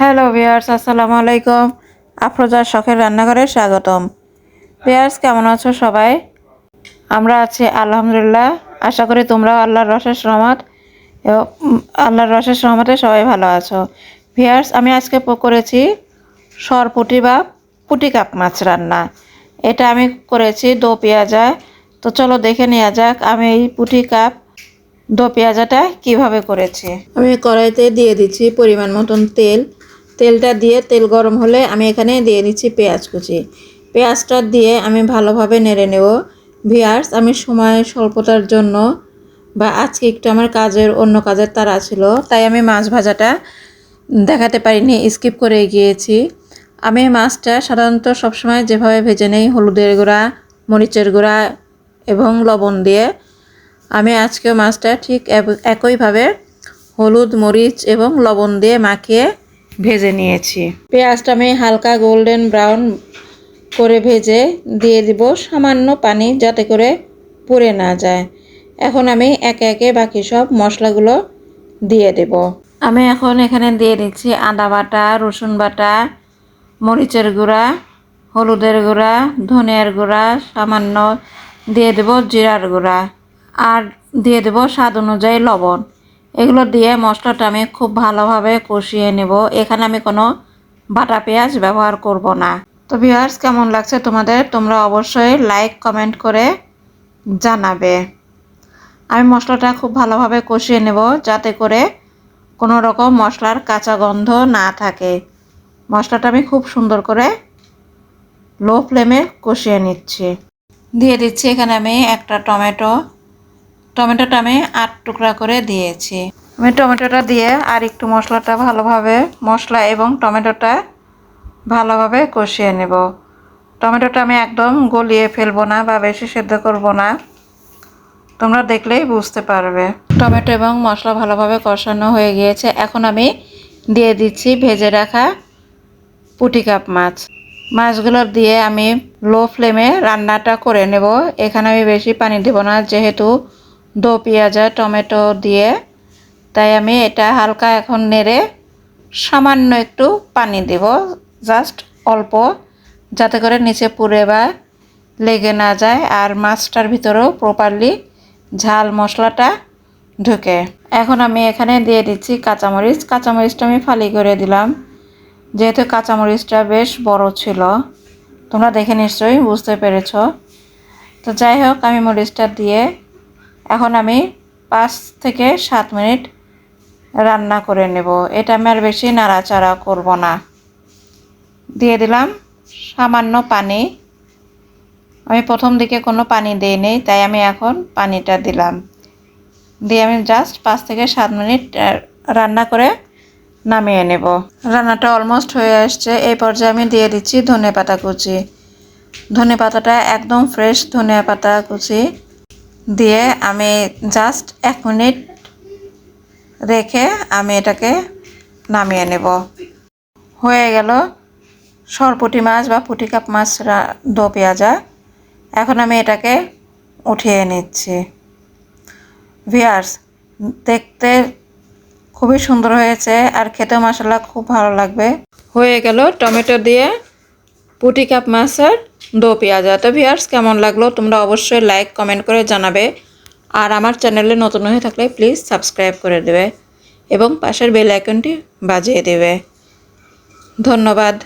Hello viewers, আসসালামু আলাইকুম। আফরোজার শখের রান্নাঘরে স্বাগতম। ভিউয়ার্স, কেমন আছো সবাই? আমরা আছি আলহামদুলিল্লাহ। আশা করি তোমরাও আল্লাহর রশেষ রহমতে সবাই ভালো আছো। ভিউয়ার্স, আমি আজকে করেছি সরপুঁটি বা পুঁটি কাপ মাছ রান্না। এটা আমি করেছি দো পেঁয়াজা। তো চলো দেখে নেওয়া যাক আমি এই পুঁটি কাপ দো পেঁয়াজাটা কিভাবে করেছি। আমি কড়াইতে দিয়ে দিচ্ছি পরিমাণ মতন তেল। তেলটা দিয়ে তেল গরম হলে আমি এখানে দিয়ে দিচ্ছি পেঁয়াজ কুচি। পেঁয়াজটা দিয়ে আমি ভালোভাবে নেড়ে নেব। ভিউয়ার্স, আমি সময় স্বল্পতার জন্য বা আজকে একটু আমার অন্য কাজের তাড়া ছিল, তাই আমি মাছ ভাজাটা দেখাতে পারিনি, স্কিপ করে গিয়েছি। আমি মাছটা সাধারণত সবসময় যেভাবে ভেজে নেই, হলুদের গুঁড়া, মরিচের গুঁড়া এবং লবণ দিয়ে, আমি আজকেও মাছটা ঠিক একইভাবে হলুদ, মরিচ এবং লবণ দিয়ে মাখিয়ে ভেজে নিয়েছি। পেঁয়াজটা আমি হালকা গোল্ডেন ব্রাউন করে ভেজে দিয়ে দিব সামান্য পানি, যাতে করে পুড়ে না যায়। এখন আমি একে একে বাকি সব মশলাগুলো দিয়ে দেব। আমি এখন এখানে দিয়ে দিচ্ছি আদা বাটা, রসুন বাটা, মরিচের গুঁড়া, হলুদের গুঁড়া, ধনিয়ার গুঁড়া, সামান্য দিয়ে দেব জিরার গুঁড়া, আর দিয়ে দেব স্বাদ অনুযায়ী লবণ। এগুলো দিয়ে মশলাটা আমি খুব ভালোভাবে কষিয়ে নেব। এখানে আমি কোনো বাটা পেঁয়াজ ব্যবহার করব না। তো ভিউয়ার্স, কেমন লাগছে তোমাদের? তোমরা অবশ্যই লাইক কমেন্ট করে জানাবে। আমি মশলাটা খুব ভালোভাবে কষিয়ে নেব, যাতে করে কোনো রকম মশলার কাঁচা গন্ধ না থাকে। মশলাটা আমি খুব সুন্দর করে লো ফ্লেমে কষিয়ে নিচ্ছি। দিয়ে দিচ্ছি এখানে আমি একটা টমেটোটা আমি 8 টুকরা করে দিয়েছি। আমি টমেটোটা দিয়ে আর একটু মশলা এবং টমেটোটা ভালোভাবে কষিয়ে নেব। টমেটোটা আমি একদম গলিয়ে ফেলবো না বা বেশি সেদ্ধ করব না, তোমরা দেখলেই বুঝতে পারবে। টমেটো এবং মশলা ভালোভাবে কষানো হয়ে গিয়েছে। এখন আমি দিয়ে দিচ্ছি ভেজে রাখা পুঁটি কাপ মাছগুলো দিয়ে আমি লো ফ্লেমে রান্নাটা করে নেব। এখানে আমি বেশি পানি দেব না, যেহেতু দো পেঁয়াজা টমেটো দিয়ে, তাই আমি এটা হালকা এখন নেড়ে সামান্য একটু পানি দেব, জাস্ট অল্প, যাতে করে নিচে পুড়ে বা লেগে না যায় আর মাছটার ভিতরেও প্রপারলি ঝাল মশলাটা ঢুকে। এখন আমি এখানে দিয়ে দিচ্ছি কাঁচামরিচটা আমি ফালি করে দিলাম, যেহেতু কাঁচামরিচটা বেশ বড় ছিল। তোমরা দেখে নিশ্চয়ই বুঝতে পেরেছ। তো যাই হোক, আমি মরিচটা দিয়ে এখন আমি 5 থেকে 7 মিনিট রান্না করে নেব। এটা আমি আর বেশি নাড়াচাড়া করব না। দিয়ে দিলাম সামান্য পানি। আমি প্রথম দিকে কোনো পানি দিইনি, তাই আমি এখন পানিটা দিলাম। দিয়ে আমি জাস্ট 5 থেকে 7 মিনিট রান্না করে নামিয়ে নেব। রান্নাটা অলমোস্ট হয়ে আসছে। এই পর্যায়ে আমি দিয়ে দিচ্ছি ধনেপাতা কুচি। ধনেপাতাটা একদম ফ্রেশ ধনেপাতা কুচি দিয়ে আমি জাস্ট 1 মিনিট রেখে আমি এটাকে নামিয়ে নেব। হয়ে গেল সরপুঁটি মাছ বা পুঁটি কাপ মাছ দো পেঁয়াজা। এখন আমি এটাকে উঠিয়ে নিচ্ছি। ভিউয়ার্স, দেখতে খুবই সুন্দর হয়েছে আর খেতেও মাশাআল্লাহ খুব ভালো লাগবে। হয়ে গেল টমেটো দিয়ে পুঁটি কাপ মাছের দো পেঁয়াজা। তো ভিউয়ার্স, কেমন লাগলো তোমরা অবশ্যই লাইক কমেন্ট করে জানাবে। আর আমার চ্যানেলে নতুন হয়ে থাকলে প্লিজ সাবস্ক্রাইব করে দেবে এবং পাশের বেল আইকনটি বাজিয়ে দেবে। ধন্যবাদ।